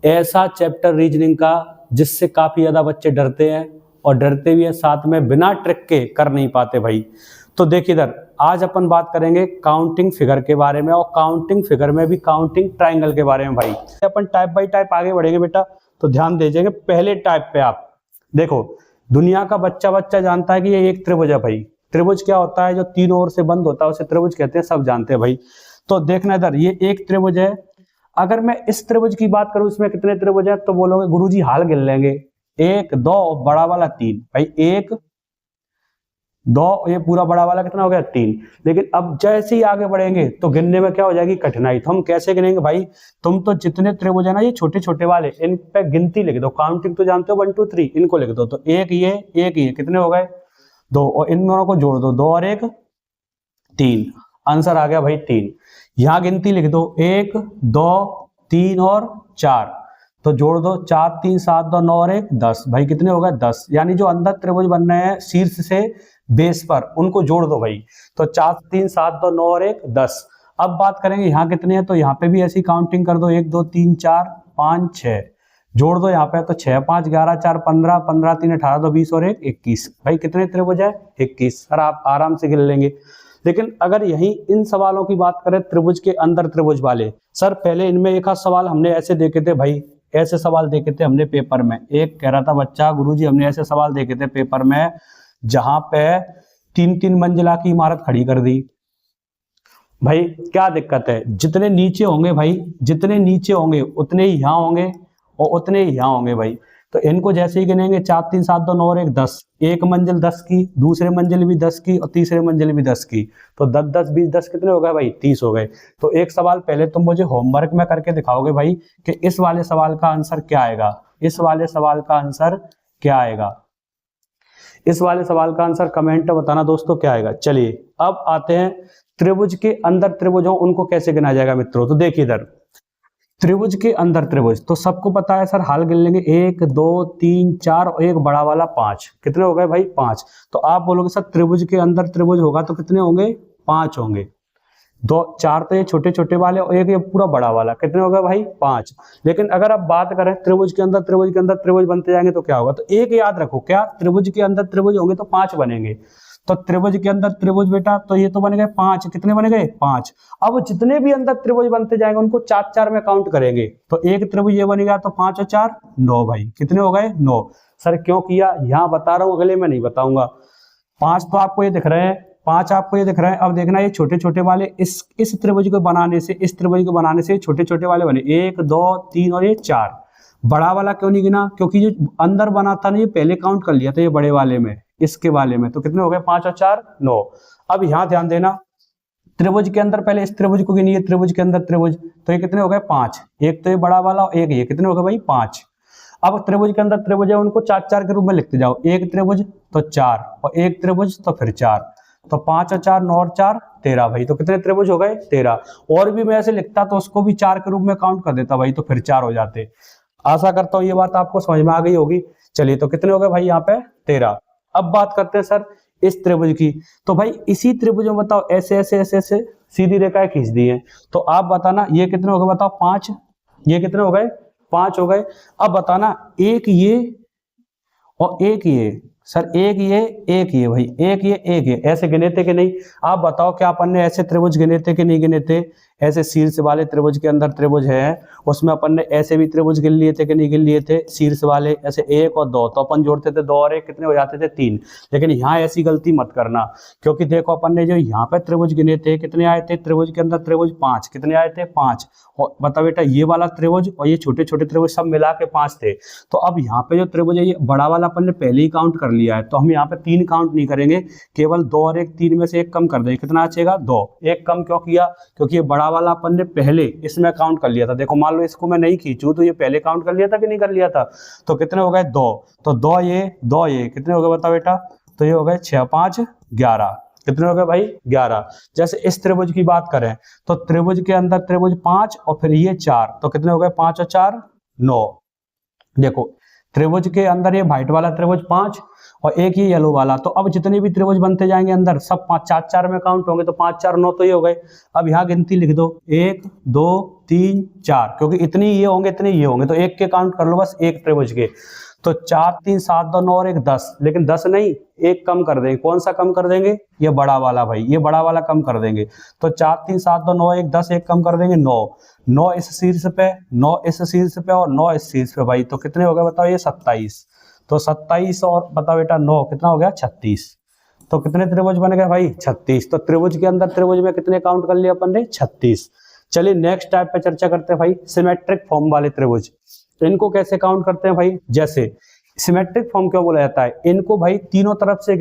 ऐसा chapter reasoning का जिससे काफी ज्यादा बच्चे डरते हैं और डरते भी हैं, साथ में बिना ट्रिक के कर नहीं पाते भाई। तो देखिए इधर आज अपन बात करेंगे काउंटिंग फिगर के बारे में, और काउंटिंग फिगर में भी काउंटिंग ट्राइंगल के बारे में भाई। अपन टाइप बाय टाइप आगे बढ़ेंगे बेटा, तो ध्यान दीजिएगा। पहले टाइप पे आप देखो, दुनिया का बच्चा बच्चा जानता है कि ये एक त्रिभुज है भाई। त्रिभुज क्या होता है? जो तीनों ओर से बंद होता है उसे त्रिभुज कहते हैं, सब जानते हैं भाई। तो देखना इधर, ये एक त्रिभुज है। अगर मैं इस त्रिभुज की बात करूं, इसमें कितने त्रिभुज है, तो बोलोगे गुरुजी हाल गिन लेंगे, 1 2 बड़ा वाला 3 भाई, 1 2, ये पूरा बड़ा वाला कितना हो गया 3। लेकिन अब जैसे ही आगे बढ़ेंगे तो गिनने में क्या हो जाएगी कठिनाई। तो हम कैसे गिनेंगे भाई? तुम तो जितने त्रिभुज है ना ये छोटे छोटे वाले, इन पे गिनती लिख दो। काउंटिंग तो जानते हो 1 2 3, इनको लिख दो। तो एक ये कितने हो गए 2, और इन दोनों को जोड़ दो, 2 और 1 3। आंसर आ गया भाई 3। यहां गिनती लिख दो, 1 2 3 और 4, तो जोड़ दो, 4 3 7 2 9 और 1 10 भाई, कितने हो गए 10। यानी जो अंदर त्रिभुज बन रहे हैं शीर्ष से बेस पर, उनको जोड़ दो भाई। तो 4 3 7 2 9 और 1 10। अब बात करेंगे यहाँ कितने हैं, तो यहाँ पे भी ऐसी काउंटिंग कर दो, 1 2 3 4 5 6, जोड़ दो यहाँ पे, तो 6 5 11 4 15 15 3 18 2 20 और 1 21 भाई, कितने त्रिभुज है 21। सर आप आराम से गिन लेंगे। लेकिन अगर यही इन सवालों की बात करें त्रिभुज के अंदर त्रिभुज वाले, सर पहले इनमें एक आध सवाल हमने ऐसे देखे थे भाई, ऐसे सवाल देखे थे हमने पेपर में। एक कह रहा था बच्चा, गुरुजी हमने ऐसे सवाल देखे थे पेपर में जहां पे 3-3 मंजिला की इमारत खड़ी कर दी भाई। क्या दिक्कत है? जितने नीचे होंगे भाई, जितने नीचे होंगे उतने ही यहाँ होंगे और उतने ही यहाँ होंगे भाई। तो इनको जैसे ही गिनेंगे, 4 3 7 2 9 और 1 10, एक मंजिल 10 की, दूसरे मंजिल भी 10 की और तीसरे मंजिल भी 10 की, तो 10 10 20 10 कितने हो गए भाई 30 हो गए। तो एक सवाल पहले तुम मुझे होमवर्क में करके दिखाओगे भाई कि इस वाले सवाल का आंसर क्या आएगा, इस वाले सवाल का आंसर क्या आएगा, इस वाले सवाल का आंसर कमेंट में बताना दोस्तों क्या आएगा। चलिए अब आते हैं त्रिभुज के अंदर त्रिभुज हो उनको कैसे गिना जाएगा मित्रों। तो देखिए इधर त्रिभुज के अंदर त्रिभुज, तो सबको पता है सर, हाल गिन लेंगे, 1 2 3 4 और एक बड़ा वाला 5, कितने हो गए भाई 5। तो आप बोलोगे सर त्रिभुज के अंदर त्रिभुज होगा तो कितने होंगे 5 होंगे। 2 4 तो ये छोटे छोटे वाले और एक ये पूरा बड़ा वाला, कितने हो गए भाई 5। लेकिन अगर आप बात करें त्रिभुज के अंदर त्रिभुज बनते जाएंगे तो क्या होगा, तो एक याद रखो, क्या त्रिभुज के अंदर त्रिभुज होंगे तो 5 बनेंगे। तो त्रिभुज के अंदर त्रिभुज बेटा, तो ये तो बन गए 5, कितने बने गए 5। अब जितने भी अंदर त्रिभुज बनते जाएंगे उनको 4 4 में काउंट करेंगे। तो एक त्रिभुज ये बनेगा, तो 5 और 4 9 भाई, कितने हो गए 9। सर क्यों किया यहाँ बता रहा हूँ, अगले में नहीं बताऊंगा। 5 तो आपको ये दिख रहे हैं, 5 आपको ये दिख रहे हैं। अब देखना ये छोटे छोटे वाले इस त्रिभुज को बनाने से, इस त्रिभुज को बनाने से छोटे छोटे वाले बने, 1 2 3 और ये 4। बड़ा वाला क्यों नहीं गिना, क्योंकि जो अंदर बना था ना ये पहले काउंट कर लिया था ये बड़े वाले में, इसके वाले में। तो कितने हो गए 5 और 4 9। अब यहाँ ध्यान देना, त्रिभुज के अंदर पहले इस त्रिभुज को गिनिए, त्रिभुज के अंदर त्रिभुज, तो ये कितने हो गए 5। एक तो ये बड़ा वाला और एक ये, कितने हो गए भाई 5। अब त्रिभुज के अंदर त्रिभुज है उनको 4 4 के रूप में लिखते जाओ, एक त्रिभुज तो 4 और एक त्रिभुज तो फिर 4, तो 5 और 4 9 और 4 13 भाई। तो कितने त्रिभुज हो गए 13। और भी मैं ऐसे लिखता तो उसको भी 4 के रूप में काउंट कर देता भाई, तो फिर 4 हो जाते। आशा करता हूं ये बात आपको समझ में आ गई होगी। चलिए तो कितने हो गए भाई यहाँ पे 13। अब बात करते हैं सर इस त्रिभुज की, तो भाई इसी त्रिभुज में बताओ ऐसे ऐसे ऐसे ऐसे सीधी रेखाएं खींच दी है, तो आप बताना ये कितने हो गए बताओ 5, ये कितने हो गए 5 हो गए। अब बताना एक ये और एक ये, सर एक ये भाई, एक ये ऐसे गिने थे कि नहीं। आप बताओ क्या अपन ने ऐसे त्रिभुज गिने थे कि नहीं गिने थे। ऐसे शीर्ष वाले त्रिभुज के अंदर त्रिभुज है, उसमें अपन ने ऐसे भी त्रिभुज गिन लिए थे कि नहीं गिन लिए थे। शीर्ष वाले ऐसे 1 और 2, तो अपन जोड़ते थे 2 और 1, कितने हो जाते थे 3। लेकिन यहाँ ऐसी गलती मत करना, क्योंकि देखो अपन ने जो यहाँ पे त्रिभुज गिने थे कितने आए थे, त्रिभुज के अंदर त्रिभुज 5, कितने आए थे 5। और बता बेटा ये वाला त्रिभुज और ये छोटे छोटे त्रिभुज सब मिला के 5 थे। तो अब यहाँ पे जो त्रिभुज है ये बड़ा वाला अपन ने पहले ही काउंट कर लिया है, तो हम यहाँ पे 3 काउंट नहीं करेंगे, केवल 2 और 1, 3 में से 1 कम कर देंगे। कितना बचेगा 2। 1 कम क्यों किया, क्योंकि ये बड़ा वाला अपन ने पहले इसमें काउंट कर लिया था। देखो मान लो इसको मैं नहीं खींचूं तो ये पहले काउंट कर लिया था कि नहीं कर लिया था। तो कितने हो गए 2, तो 2 ये कितने हो गए बता बेटा, तो ये हो गए 6 5 11, कितने हो गए भाई 11। जैसे इस त्रिभुज की बात करें तो त्रिभुज के अंदर त्रिभुज 5 और फिर ये 4, तो कितने हो गए 5 और 4 9। देखो त्रिभुज के अंदर ये व्हाइट वाला त्रिभुज 5 और एक ये येलो वाला। तो अब जितने भी त्रिभुज बनते जाएंगे अंदर सब 5 4 4 में काउंट होंगे, तो 5 4 9 तो ये हो गए। अब यहाँ गिनती लिख दो 1 2 3 4, क्योंकि इतनी ये होंगे इतने ये होंगे, तो एक के काउंट कर लो बस एक त्रिभुज के। तो 4 3 7 2 9 और 1 10, लेकिन 10 नहीं, एक कम कर देंगे। कौन सा कम कर देंगे? ये बड़ा वाला भाई, ये बड़ा वाला कम कर देंगे। तो 4 3 7 2 9 1 10, एक कम कर देंगे 9। 9 इस शीर्ष पे, 9 इस शीर्ष पे और 9 इस शीर्ष पे भाई। तो कितने हो गए बताओ? ये 27। तो 27 और बताओ बेटा 9 कितना हो गया? 36। तो कितने त्रिभुज बन गए भाई? 36। तो त्रिभुज के अंदर त्रिभुज में कितने काउंट कर लिया अपन ने? 36। चलिए नेक्स्ट टाइप पे चर्चा करते हैं भाई, सिमेट्रिक फॉर्म वाले त्रिभुज। तो इनको कैसे काउंट करते हैं भाई? जैसे सिमेट्रिक फॉर्म क्यों बोला जाता है? इनको भाई तीनों तरफ से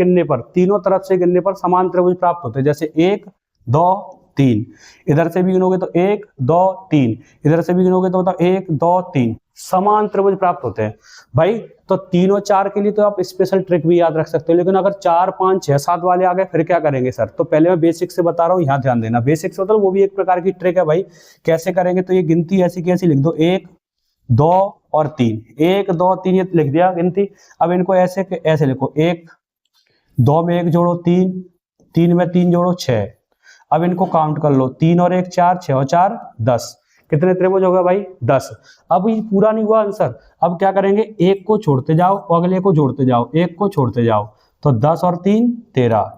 गिनने पर समान त्रिभुज प्राप्त होते हैं। जैसे 1 2 3, इधर से भी गिनोगे तो 1 2 3, इधर से भी गिनोगे तो बताओ 1 2 3, समान त्रिभुज प्राप्त होते हैं भाई। तो 3 और 4 के लिए तो आप स्पेशल ट्रिक भी याद रख सकते हो, लेकिन अगर 4 5 6 7 वाले आ गए फिर क्या करेंगे सर? तो पहले मैं बेसिक से बता रहा हूँ, यहाँ ध्यान देना। बेसिक से मतलब वो भी एक प्रकार की ट्रिक है भाई। कैसे करेंगे? तो ये गिनती ऐसी कैसी लिख दो, 1 2 और 3, 1 2 3 ये लिख दिया गिनती। अब इनको ऐसे ऐसे लिखो, 1 2 में 1 जोड़ो 3, 3 में 3 जोड़ो 6। अब इनको काउंट कर लो, 3 और 1 4, 6 और 4 10। कितने त्रिभुज हो गए भाई? 10। अब ये पूरा नहीं हुआ आंसर। अब क्या करेंगे? एक को छोड़ते जाओ और अगले को जोड़ते जाओ, एक को छोड़ते जाओ। तो 10 और 3 13।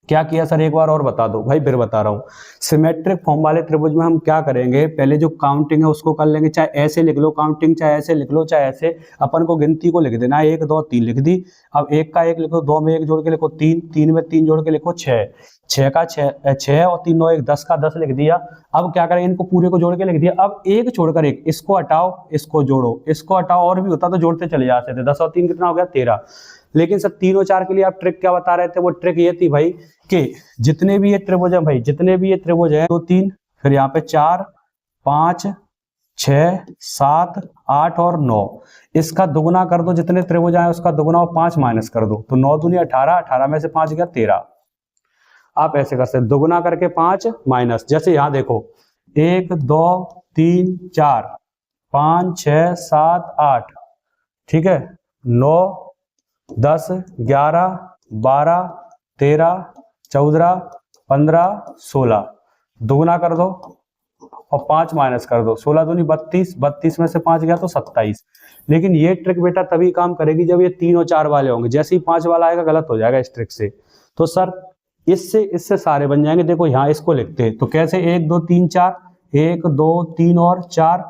क्या किया सर? एक बार और बता दो भाई, फिर बता रहा हूँ। सिमेट्रिक फॉर्म वाले त्रिभुज में हम क्या करेंगे? पहले जो काउंटिंग है उसको कर लेंगे, चाहे ऐसे लिख लो काउंटिंग, चाहे ऐसे लिख लो, चाहे ऐसे। अपन को गिनती को लिख देना, 1 2 3 लिख दी। अब 1 का 1 लिखो, 2 में 1 जोड़ के लिखो 3, 3 में 3 जोड़ के लिखो 6, 6 का 6 और 3 9 1 10 का 10 लिख दिया। अब क्या करें? इनको पूरे को जोड़ के लिख दिया। अब एक छोड़कर एक, इसको हटाओ इसको जोड़ो, इसको हटाओ, और भी होता तो जोड़ते चले जाते थे। 10 और 3 कितना हो गया? 13। लेकिन सर 3 और 4 के लिए आप ट्रिक क्या बता रहे थे? वो ट्रिक ये थी भाई कि जितने भी ये त्रिभुज है भाई, जितने भी ये त्रिभुज है 2 3, फिर यहाँ पे 4 5 6 7 8 और 9, इसका दुगुना कर दो। जितने त्रिभुज आए उसका दुगुना और 5 माइनस कर दो, तो 9 दूनी 18, 18 में से 5 गया 13। आप ऐसे कर सकते, दुगुना करके 5 माइनस। जैसे यहाँ देखो 1 2 3 4 5 6 7 8, ठीक है, 9 10 11 12 13 14 15 16, दुगुना कर दो और 5 माइनस कर दो। 16 दूनी 32, 32 में से 5 गया तो 27। लेकिन ये ट्रिक बेटा तभी काम करेगी जब ये 3 और 4 वाले होंगे। जैसे ही 5 वाला आएगा गलत हो जाएगा इस ट्रिक से। तो सर इससे सारे बन जाएंगे। देखो यहाँ इसको लिखते हैं तो कैसे? 1 2 3 4, 1 2 3 और 4,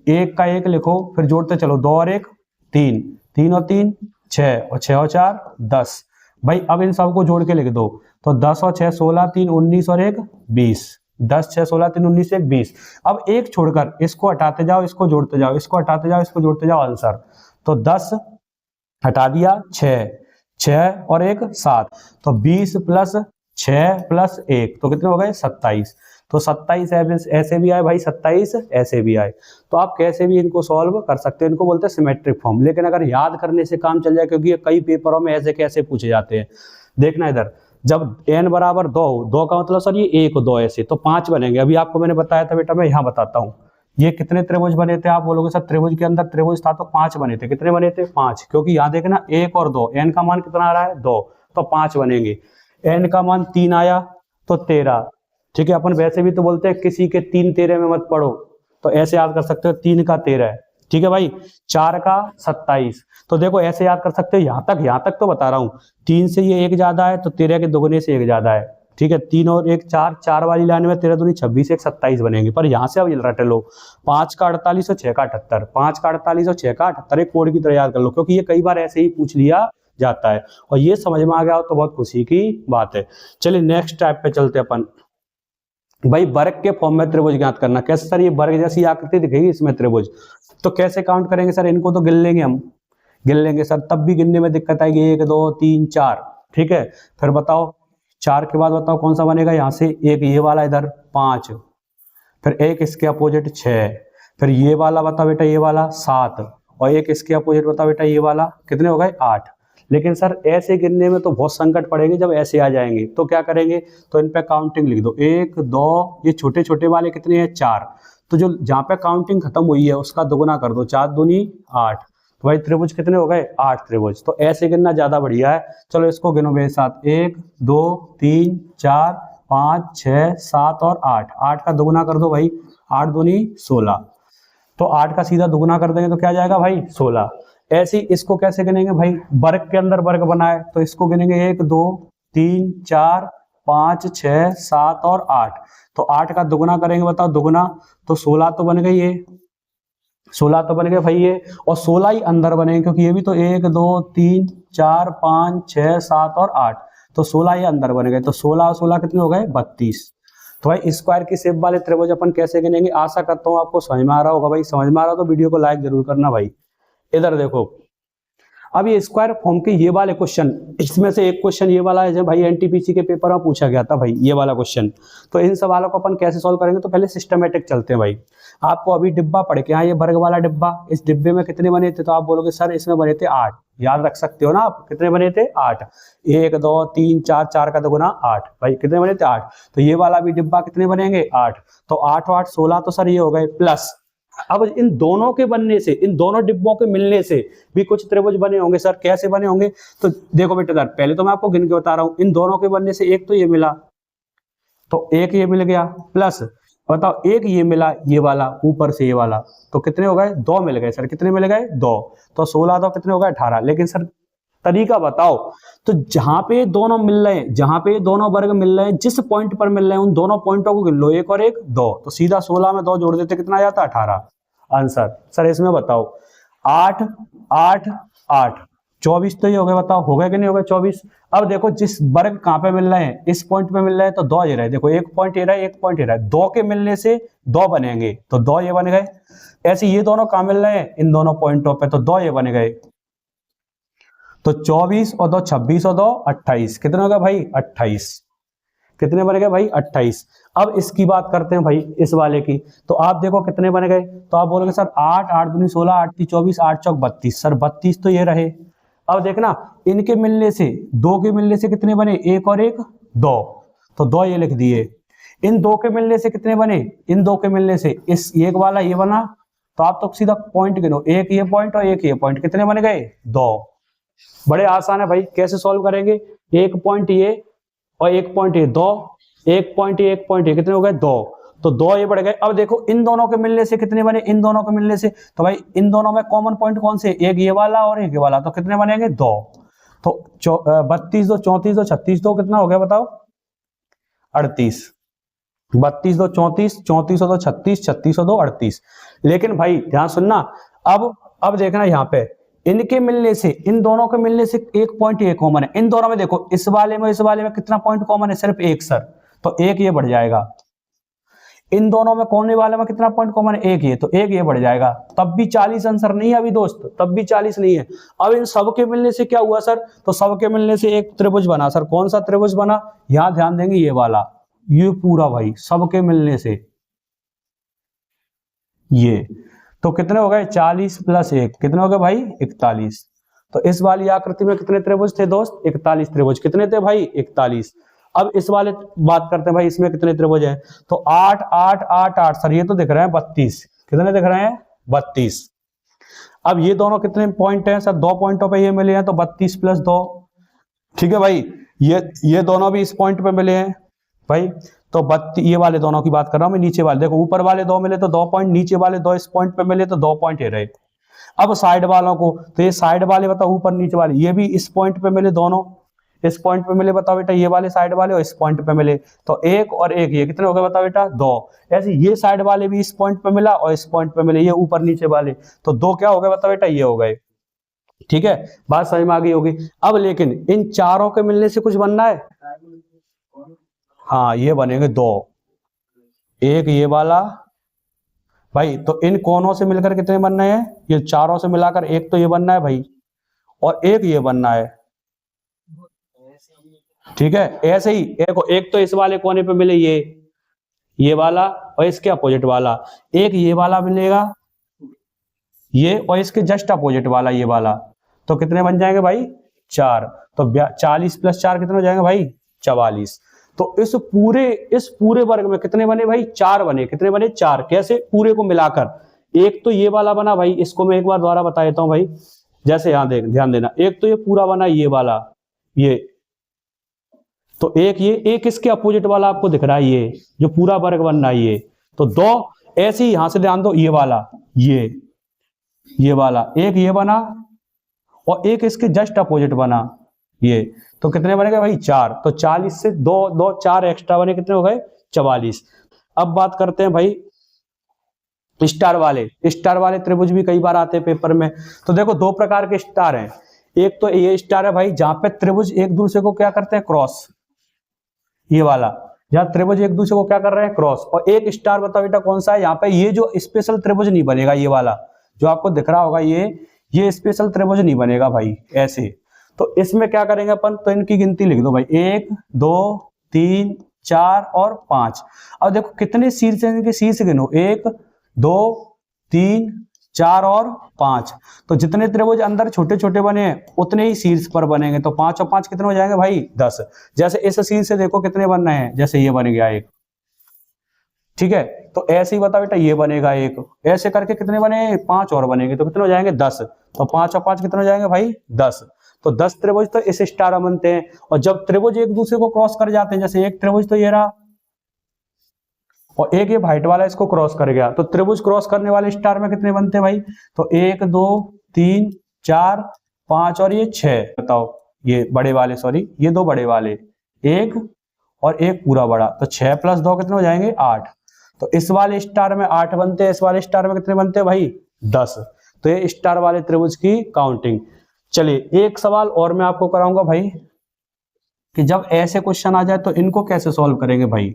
1 का 1 लिखो, फिर जोड़ते चलो, 2 और 1 3, 3 और 3 6 और 6 और 4 10। भाई अब इन सबको जोड़ के लिख दो, तो 10 और 6 16 3 19 और 1 20, 10 6 16 3 19 1 20। अब एक छोड़कर इसको हटाते जाओ, इसको जोड़ते जाओ, इसको हटाते जाओ, इसको जोड़ते जाओ, आंसर। तो 10 हटा दिया 6, 6 और 1 7, तो 20 प्लस 6 प्लस 1, तो कितने हो गए? 27। तो 27 ऐसे भी आए भाई, 27 ऐसे भी आए। तो आप कैसे भी इनको सॉल्व कर सकते हैं। इनको बोलते हैं सिमेट्रिक फॉर्म। लेकिन अगर याद करने से काम चल जाए, क्योंकि ये कई पेपरों में ऐसे कैसे पूछे जाते हैं। देखना इधर, जब n बराबर 2, 2 का मतलब सर ये 1 2 ऐसे, तो 5 बनेंगे। अभी आपको मैंने बताया था बेटा, मैं यहाँ बताता हूँ। ये कितने त्रिभुज बने थे? आप बोलोगे सर त्रिभुज के अंदर त्रिभुज था तो 5 बने थे। कितने बने थे? 5, क्योंकि यहाँ देखना 1 और 2, n का मान कितना आ रहा है? 2, तो 5 बनेंगे। n का मान 3 आया तो 13, ठीक है। अपन वैसे भी तो बोलते हैं किसी के 3 13 में मत पढ़ो, तो ऐसे याद कर सकते हो 3 का 13, ठीक है भाई। 4 का 27, तो देखो ऐसे याद कर सकते हो। यहाँ तक तो बता रहा हूँ। 3 से ये 1 ज्यादा है तो 13 के दुगुने से 1 ज्यादा है, ठीक है। 3 और 1 4, 4 वाली लाइन में 13 दूनी 26, 1 27 बनेंगे। पर यहाँ से अब रट लो, 5 का 48 और 6 का 78, 5 का 48 और 6 का 78 एक कोड की तरह याद कर लो, क्योंकि ये कई बार ऐसे ही पूछ लिया जाता है। और ये समझ में आ गया हो तो बहुत खुशी की बात है। चलिए नेक्स्ट टाइप पे चलते अपन भाई। वर्ग के फॉर्म में त्रिभुज ज्ञात करना। कैसे सर? ये वर्ग जैसी आकृति दिखेगी इसमें त्रिभुज, तो कैसे काउंट करेंगे सर? इनको तो गिन लेंगे, हम गिन लेंगे सर, तब भी गिनने में दिक्कत आएगी। 1 2 3 4, ठीक है। फिर बताओ 4 के बाद बताओ कौन सा बनेगा? यहाँ से एक ये वाला इधर 5, फिर एक इसके अपोजिट 6, फिर ये वाला बताओ बेटा, ये वाला 7, और एक इसके अपोजिट बताओ बेटा ये वाला, कितने हो गए? 8। लेकिन सर ऐसे गिनने में तो बहुत संकट पड़ेंगे जब ऐसे आ जाएंगे। तो क्या करेंगे? तो इन पे काउंटिंग लिख दो, 1 2, ये छोटे छोटे वाले कितने हैं? 4। तो जो जहाँ पे काउंटिंग खत्म हुई है उसका दुगुना कर दो, 4 दूनी 8, तो भाई त्रिभुज कितने हो गए 8 त्रिभुज। तो ऐसे गिनना ज्यादा बढ़िया है। चलो इसको गिनो मेरे साथ, 1 2 3 4 5 6 7 और 8। 8 का दुगुना कर दो भाई, 8 दूनी 16। तो 8 का सीधा दुगुना कर देंगे तो क्या जाएगा भाई 16। ऐसे ही इसको कैसे गिनेंगे भाई, वर्ग के अंदर वर्ग बनाए तो इसको गिनेंगे 1 2 3 4 5 6 7 और 8। तो 8 का दुगुना करेंगे, बताओ दुगुना, तो 16 तो बन गई ये, 16 तो बन गए भाई ये, और 16 ही अंदर बनेंगे क्योंकि ये भी तो 1 2 3 4 5 6 7 और 8, तो 16 ही अंदर बन गए। तो 16 और 16 कितने हो गए 32। तो भाई स्क्वायर की शेप वाले त्रिभुज अपन कैसे गिनेंगे, आशा करता हूँ आपको समझ में आ रहा होगा। भाई समझ में आ रहा हो तो वीडियो को लाइक जरूर करना भाई। इधर देखो, अब ये स्क्वायर फॉर्म के ये वाले क्वेश्चन, इसमें से एक क्वेश्चन ये वाला है जो भाई एनटीपीसी के पेपर में पूछा गया था भाई, ये वाला क्वेश्चन। तो इन सवालों को अपन कैसे सॉल्व करेंगे, तो पहले सिस्टमेटिक चलते हैं भाई। आपको अभी डिब्बा पढ़ के, हाँ ये वर्ग वाला डिब्बा, इस डिब्बे में कितने बने थे, तो आप बोलोगे सर इसमें बने थे 8। याद रख सकते हो ना आप, कितने बने थे 8। 1 2 3 4, 4 का दुगुना 8, भाई कितने बने थे 8। तो ये वाला भी डिब्बा कितने बनेंगे 8। तो 8 8 16, तो सर ये हो गए प्लस। अब इन दोनों के बनने से, इन दोनों डिब्बों के मिलने से भी कुछ त्रिभुज बने होंगे। सर कैसे बने होंगे, तो देखो बेटा पहले तो मैं आपको गिन के बता रहा हूं। इन दोनों के बनने से एक तो ये मिला, तो एक ये मिल गया, प्लस बताओ एक ये मिला, ये वाला ऊपर से ये वाला, तो कितने हो गए 2 मिल गए। सर कितने मिल गए 2। तो 16 2 कितने हो गए 18। लेकिन सर तरीका बताओ, तो जहां पे दोनों मिल रहे हैं, जहां पे दोनों वर्ग मिल रहे हैं, जिस पॉइंट पर मिल रहे हैं उन दोनों पॉइंटों को गिन लो, 1 और 1 2। तो सीधा 16 में 2 जोड़ देते कितना आ जाता 18 आंसर। सर इसमें बताओ 8 8 8 24 तो ये हो गए, बताओ हो गए कि नहीं हो गए 24। अब देखो जिस वर्ग कहां पे मिल रहे हैं, इस पॉइंट पे मिल रहे हैं, तो 2 ये रहे। देखो एक पॉइंट ये रहा है, एक पॉइंट ये रहा है, 2 के मिलने से 2 बनेंगे, तो 2 ये बन गए। ऐसे ये दोनों कहां मिल रहे हैं, इन दोनों पॉइंटों पे, तो 2 ये बन गए। तो 24 और 2 26 और 2 28, कितने हो गए भाई 28। कितने बन गए भाई 28। अब इसकी बात करते हैं भाई इस वाले की, तो आप देखो कितने बन गए, तो आप बोलोगे सर 8 8 दूनी 16, 8 3 24, 8 चौक 32। सर 32 तो ये रहे। अब देखना इनके मिलने से, 2 के मिलने से कितने बने, 1 और 1 2, तो 2 ये लिख दिए। इन 2 के मिलने से कितने बने, इन 2 के मिलने से इस एक वाला ये बना, तो आप तो सीधा पॉइंट गिनो, एक ये पॉइंट और एक ये पॉइंट, कितने बन गए 2। बड़े आसान है भाई, कैसे सॉल्व करेंगे, एक पॉइंट ये और एक पॉइंट ये 2, एक पॉइंट ये एक पॉइंट ये, कितने हो गए 2। तो 2 ये बढ़ गए। अब देखो इन दोनों के मिलने से कितने बने, इन दोनों के मिलने से, तो भाई इन दोनों में कॉमन पॉइंट कौन से, एक ये वाला और एक ये वाला, तो कितने बनेंगे 2। तो 32 2 34 2 36 2 कितना हो गया बताओ 38। 32 2 34, 34 2 36, 36 2 38। लेकिन भाई ध्यान सुनना, अब देखना यहाँ पे इनके मिलने से, इन दोनों के मिलने से एक पॉइंट ये कॉमन है। इन दोनों में देखो, इस वाले में कितना पॉइंट कॉमन है, सिर्फ एक सर, तो एक ये बढ़ जाएगा। इन दोनों में कोने वाले में कितना पॉइंट कॉमन है, एक ये, तो एक ये बढ़ जाएगा। तब भी 40 आंसर नहीं है अभी दोस्त, तब भी 40 नहीं है। अब इन सब के मिलने से क्या हुआ सर, तो सब के मिलने से एक त्रिभुज बना। सर कौन सा त्रिभुज बना, यहां ध्यान देंगे ये वाला, ये पूरा भाई सब के मिलने से ये, तो कितने हो गए 40 + 1, कितने हो गए भाई 41। तो इस वाली आकृति में कितने त्रिभुज थे दोस्त, 41 त्रिभुज। कितने थे भाई 41। अब इस वाले बात करते हैं भाई, इसमें कितने त्रिभुज हैं, तो 8 8 8 8। सर ये तो दिख रहे हैं 32, कितने दिख रहे हैं 32। अब ये दोनों कितने पॉइंट हैं सर, 2 पॉइंटों पे ये मिले हैं, तो 32 + 2, ठीक है भाई। ये दोनों भी इस पॉइंट पे मिले हैं भाई, तो 32, ये वाले दोनों की बात कर रहा हूं मैं, नीचे वाले देखो, ऊपर वाले 2 मिले तो 2 पॉइंट, नीचे वाले 2 इस पॉइंट पे मिले तो 2 पॉइंट ये रहे। अब साइड वालों को, तो ये साइड वाले बताओ, ऊपर नीचे वाले, ये भी इस पॉइंट पे मिले, दोनों इस पॉइंट पे मिले, बताओ बेटा, ये वाले साइड वाले और इस पॉइंट पे मिले, तो एक और एक, ये कितने हो गए बताओ बेटा 2। ऐसे ये साइड वाले भी इस पॉइंट पे मिला और इस पॉइंट पे मिले, ये ऊपर नीचे वाले, तो 2 क्या हो गए बताओ बेटा, ये हो गए। ठीक है, बात समझ में आ गई होगी। अब लेकिन इन चारों के मिलने से कुछ बनना है, हाँ ये बनेंगे 2, एक ये वाला भाई, तो इन कोनों से मिलकर कितने बनने हैं, ये चारों से मिलाकर एक तो ये बनना है भाई, और एक ये बनना है, ठीक है। ऐसे ही एक तो इस वाले कोने पे मिले ये वाला, और इसके अपोजिट वाला, एक ये वाला मिलेगा ये, और इसके जस्ट अपोजिट वाला ये वाला, तो कितने बन जाएंगे भाई 4। तो 40 + 4 कितने हो जाएंगे भाई 44। तो इस पूरे वर्ग में कितने बने भाई 4 बने, कितने बने 4। कैसे, पूरे को मिलाकर, एक तो ये वाला बना भाई, इसको मैं एक बार दोबारा बता देता हूं भाई। जैसे यहां देख, ध्यान देना, एक तो ये पूरा बना ये वाला, ये तो एक इसके अपोजिट वाला आपको दिख रहा है, ये जो पूरा वर्ग बन रहा है ये। तो दो ऐसे ही यहां से ध्यान दो, ये वाला, ये वाला एक ये बना और एक इसके जस्ट अपोजिट बना ये। तो कितने बनेगा भाई? 4। तो 40 से दो दो 4 एक्स्ट्रा बने, कितने हो गए? 44। अब बात करते हैं भाई स्टार वाले त्रिभुज भी कई बार आते हैं पेपर में। तो देखो दो प्रकार के स्टार हैं। एक तो ये स्टार है भाई जहां पे त्रिभुज एक दूसरे को क्या करते हैं? क्रॉस, ये वाला जहां त्रिभुज एक दूसरे को क्या कर रहे हैं? क्रॉस। और एक स्टार बताओ बेटा कौन सा है? यहाँ पे ये जो स्पेशल त्रिभुज नहीं बनेगा, ये वाला जो आपको दिख रहा होगा, ये स्पेशल त्रिभुज नहीं बनेगा भाई ऐसे। तो इसमें क्या करेंगे अपन? तो इनकी गिनती लिख दो भाई, 1 2 3 4 और 5। अब देखो कितने शीर्ष हैं, इनके शीर्ष गिनो, 1 2 3 4 और 5। तो जितने त्रिभुज अंदर छोटे छोटे बने हैं उतने ही शीर्ष पर बनेंगे। तो 5 और 5 कितने हो जाएंगे भाई? 10। जैसे इस शीर्ष से देखो कितने बन रहे हैं, जैसे ये बन गया एक, ठीक है। तो ऐसे ही बता बेटा ये बनेगा एक, ऐसे करके कितने बने? 5 और बनेंगे, तो कितने हो जाएंगे? 10। तो 5 और 5 कितने हो जाएंगे भाई? 10। तो 10 त्रिभुज तो इस स्टार में बनते हैं। और जब त्रिभुज एक दूसरे को क्रॉस कर जाते हैं, जैसे एक त्रिभुज तो ये रहा और एक ये व्हाइट वाला इसको क्रॉस कर गया, तो त्रिभुज क्रॉस करने वाले स्टार में कितने बनते हैं भाई? तो 1 2 3 4 5 और ये 6। बताओ ये बड़े वाले, सॉरी ये दो बड़े वाले, एक और एक पूरा बड़ा, तो 6 + 2 कितने हो जाएंगे? 8। तो इस वाले स्टार में 8 बनते हैं, इस वाले स्टार में कितने बनते हैं भाई? 10। तो ये स्टार वाले त्रिभुज की काउंटिंग। चलिए एक सवाल और मैं आपको कराऊंगा भाई कि जब ऐसे क्वेश्चन आ जाए तो इनको कैसे सॉल्व करेंगे भाई।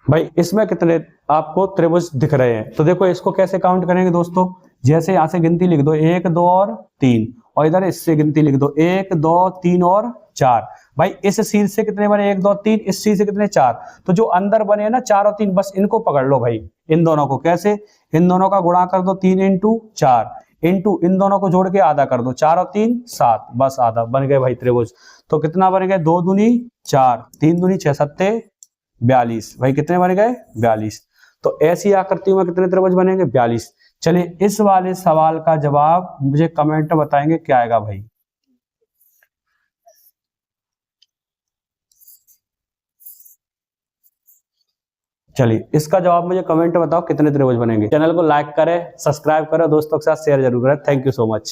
भाई इसमें कितने आपको त्रिभुज दिख रहे हैं? तो देखो इसको कैसे काउंट करेंगे दोस्तों। जैसे यहां से गिनती लिख दो, 1 2 और 3, और इधर इससे गिनती लिख दो, 1 2 3 और 4। भाई इस शीर्ष से कितने बने? 1 2 3, इस शीर्ष से कितने? 4। तो जो अंदर बने ना 4 और 3, बस इनको पकड़ लो भाई। इन दोनों को कैसे? इन दोनों का गुणा कर दो, 3 × 4 इंटू इन दोनों को जोड़ के आधा कर दो, 4 और 3 7, बस आधा बन गए भाई त्रिभुज। तो कितना बन गए? 2 दूनी 4, 3 दूनी 6, 7 42। भाई कितने बन गए? 42। तो ऐसी आकृतियों में कितने त्रिभुज बनेंगे? 42। चलिए इस वाले सवाल का जवाब मुझे कमेंट में बताएंगे क्या आएगा भाई। चलिए इसका जवाब मुझे कमेंट में बताओ कितने त्रिभुज बनेंगे। चैनल को लाइक करें, सब्सक्राइब करें, दोस्तों के साथ शेयर जरूर करें। Thank you so much.